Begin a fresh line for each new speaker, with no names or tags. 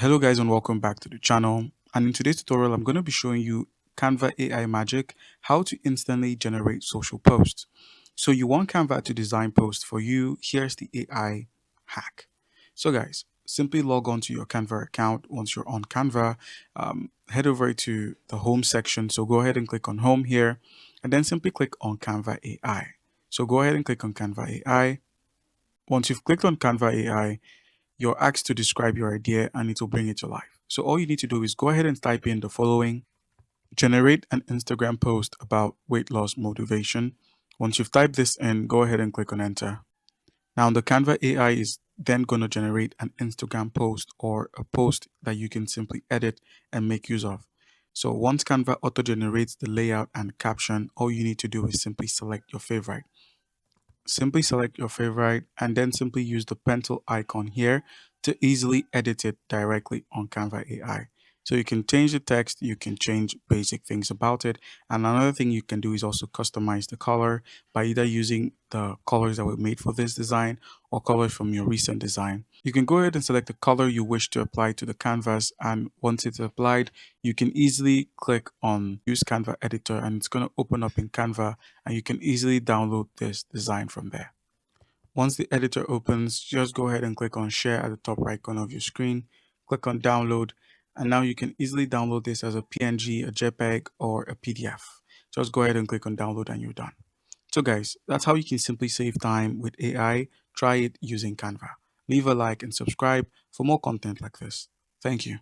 Hello guys and welcome back to the channel. And in today's tutorial, I'm going to be showing you Canva AI magic, how to instantly generate social posts. So you want Canva to design posts for you. Here's the AI hack. So guys, simply log on to your Canva account. Once you're on Canva, head over to the home section. So go ahead and click on home here and then simply click on Canva AI. So go ahead and click on Canva AI. Once you've clicked on Canva AI, you're asked to describe your idea and it will bring it to life. So all you need to do is go ahead and type in the following: generate an Instagram post about weight loss motivation. Once you've typed this in, go ahead and click on enter. Now the Canva AI is then going to generate an Instagram post or a post that you can simply edit and make use of. So once Canva auto generates the layout and caption, all you need to do is simply select your favorite. Simply select your favorite and then simply use the pencil icon here to easily edit it directly on Canva AI. So you can change the text, you can change basic things about it. And another thing you can do is also customize the color by either using the colors that were made for this design or colors from your recent design. You can go ahead and select the color you wish to apply to the canvas. And once it's applied, you can easily click on use Canva editor and it's going to open up in Canva and you can easily download this design from there. Once the editor opens, just go ahead and click on share at the top right corner of your screen, click on download, and now you can easily download this as a PNG, a JPEG, or a PDF. Just go ahead and click on download and you're done. So guys, that's how you can simply save time with AI. Try it using Canva. Leave a like and subscribe for more content like this. Thank you.